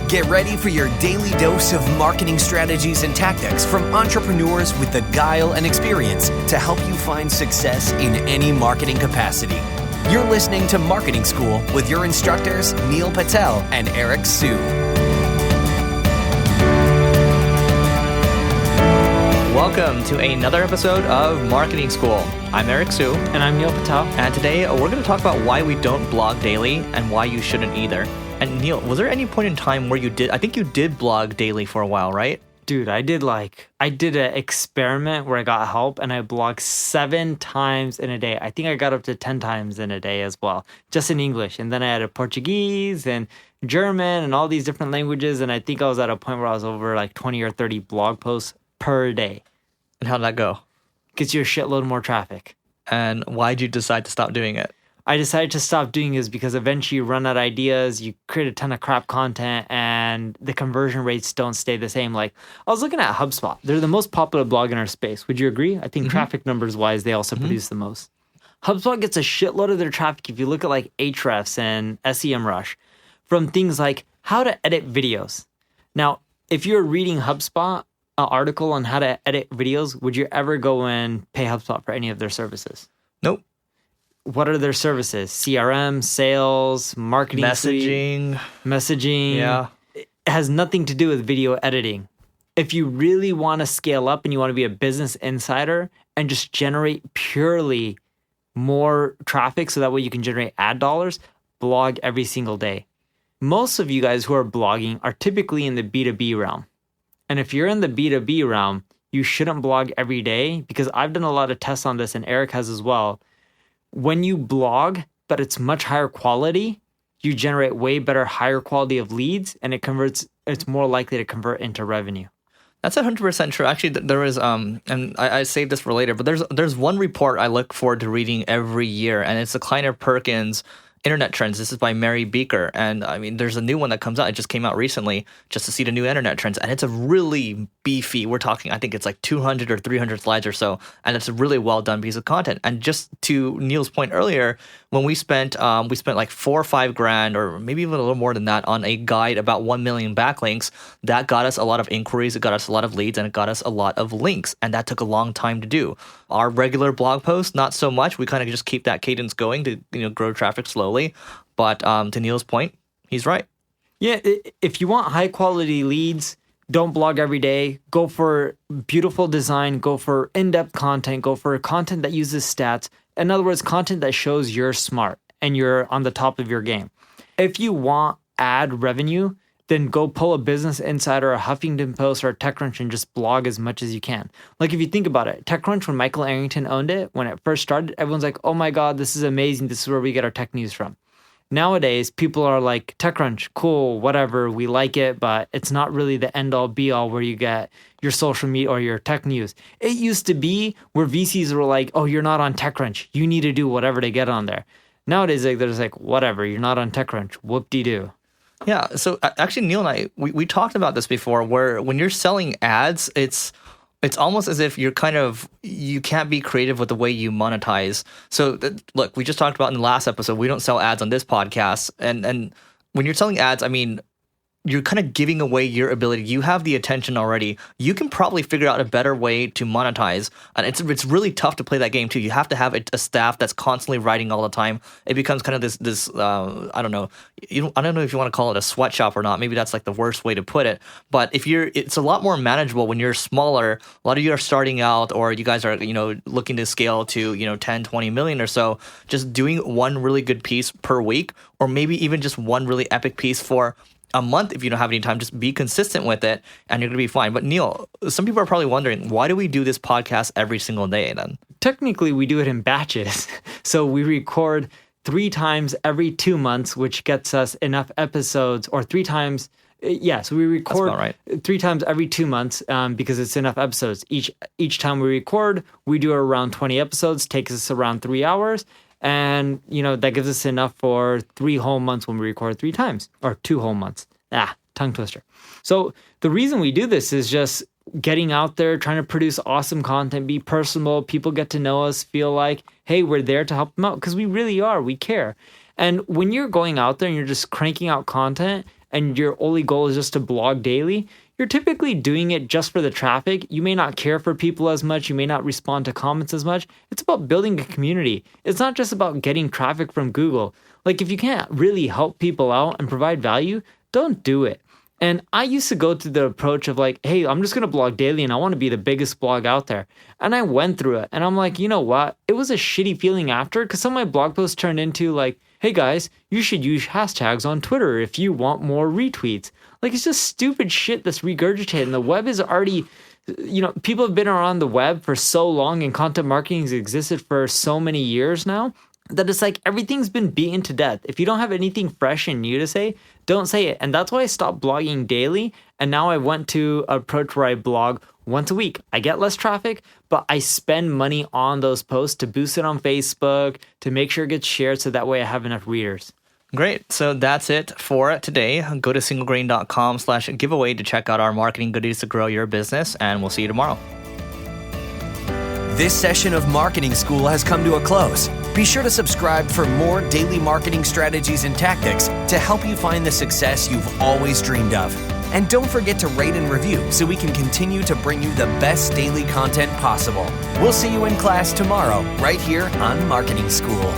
Get ready for your daily dose of marketing strategies and tactics from entrepreneurs with the guile and experience to help you find success in any marketing capacity. You're listening to Marketing School with your instructors, Neil Patel and Eric 𝗧𝗜𝗠𝗘. Welcome to another episode of Marketing School. I'm Eric 𝗧𝗜𝗠𝗘. And I'm Neil Patel. And today we're going to talk about why we don't blog daily and why you shouldn't either. And Neil, was there any point in time where I think you did blog daily for a while, right? Dude, I did an experiment where I got help and I blogged 7 times in a day. I think I got up to 10 times in a day as well, just in English. And then I added Portuguese and German and all these different languages. And I think I was at a point where I was over like 20 or 30 blog posts per day. And how'd that go? Gets you a shitload more traffic. And why'd you decide to stop doing it? I decided to stop doing this because eventually you run out of ideas, you create a ton of crap content, and the conversion rates don't stay the same. Like, I was looking at HubSpot. They're the most popular blog in our space. Would you agree? I think traffic numbers-wise, they also produce the most. HubSpot gets a shitload of their traffic if you look at like Ahrefs and SEMrush from things like how to edit videos. Now, if you're reading HubSpot, an article on how to edit videos, would you ever go and pay HubSpot for any of their services? Nope. What are their services? CRM, sales, marketing Messaging. Messaging. Yeah. It has nothing to do with video editing. If you really want to scale up and you want to be a business insider and just generate purely more traffic so that way you can generate ad dollars, blog every single day. Most of you guys who are blogging are typically in the B2B realm. And if you're in the B2B realm, you shouldn't blog every day because I've done a lot of tests on this and Eric has as well. When you blog, but it's much higher quality, you generate way better, higher quality of leads, and it's more likely to convert into revenue. That's 100% true. Actually, there is, and I saved this for later, but there's one report I look forward to reading every year, and it's the Kleiner-Perkins Internet Trends. This is by Mary Beaker. And I mean, there's a new one that comes out. It just came out recently just to see the new internet trends. And it's a really beefy, we're talking, I think it's like 200 or 300 slides or so. And it's a really well done piece of content. And just to Neil's point earlier, when we spent like $4 or $5 grand, or maybe even a little more than that, on a guide about 1 million backlinks, that got us a lot of inquiries, it got us a lot of leads, and it got us a lot of links. And that took a long time to do. Our regular blog posts, not so much. We kind of just keep that cadence going to grow traffic slowly. But to Neil's point, he's right. Yeah, if you want high quality leads, don't blog every day. Go for beautiful design. Go for in-depth content. Go for content that uses stats. In other words, content that shows you're smart and you're on the top of your game. If you want ad revenue, then go pull a Business Insider, a Huffington Post, or a Techcrunch and just blog as much as you can. Like if you think about it, Techcrunch, when Michael Arrington owned it, when it first started, everyone's like, oh my God, this is amazing. This is where we get our tech news from. Nowadays, people are like, Techcrunch, cool, whatever, we like it, but it's not really the end-all, be-all where you get your social media or your tech news. It used to be where VCs were like, oh, you're not on Techcrunch. You need to do whatever to get on there. Nowadays, they're just like, whatever, you're not on Techcrunch. Whoop-de-doo. Yeah, so actually, Neil and I, we talked about this before, where when you're selling ads, it's almost as if you can't be creative with the way you monetize. So look, we just talked about in the last episode, we don't sell ads on this podcast. And when you're selling ads, I mean, you're kind of giving away your ability. You have the attention already. You can probably figure out a better way to monetize. And it's really tough to play that game too. You have to have a staff that's constantly writing all the time. It becomes kind of this I don't know. I don't know if you want to call it a sweatshop or not. Maybe that's like the worst way to put it. But it's a lot more manageable when you're smaller. A lot of you are starting out, or you guys are, looking to scale to, 10, 20 million or so. Just doing one really good piece per week, or maybe even just one really epic piece for a month. If you don't have any time, just be consistent with it and you're going to be fine. But Neil, some people are probably wondering, why do we do this podcast every single day then? Technically, we do it in batches. So we record 3 times every 2 months, which gets us enough episodes, or 3 times. So we record 3 times every 2 months because it's enough episodes. Each time we record, we do around 20 episodes, takes us around 3 hours. And, that gives us enough for 3 whole months when we record 3 times, or 2 whole months. Tongue twister. So the reason we do this is just getting out there, trying to produce awesome content, be personal. People get to know us, feel like, hey, we're there to help them out, because we really are. We care. And when you're going out there and you're just cranking out content and your only goal is just to blog daily, you're typically doing it just for the traffic. You may not care for people as much. You may not respond to comments as much. It's about building a community. It's not just about getting traffic from Google. Like, if you can't really help people out and provide value, don't do it. And I used to go to the approach of like, hey, I'm just going to blog daily and I want to be the biggest blog out there. And I went through it and I'm like, you know what? It was a shitty feeling after, because some of my blog posts turned into like, hey guys, you should use hashtags on Twitter if you want more retweets. Like, it's just stupid shit that's regurgitated. And the web is already, people have been around the web for so long and content marketing has existed for so many years now that it's like everything's been beaten to death. If you don't have anything fresh and new to say, don't say it. And that's why I stopped blogging daily. And now I went to an approach where I blog once a week. I get less traffic, but I spend money on those posts to boost it on Facebook, to make sure it gets shared so that way I have enough readers. Great. So that's it for today. Go to singlegrain.com/giveaway to check out our marketing goodies to grow your business, and we'll see you tomorrow. This session of Marketing School has come to a close. Be sure to subscribe for more daily marketing strategies and tactics to help you find the success you've always dreamed of. And don't forget to rate and review so we can continue to bring you the best daily content possible. We'll see you in class tomorrow, right here on Marketing School.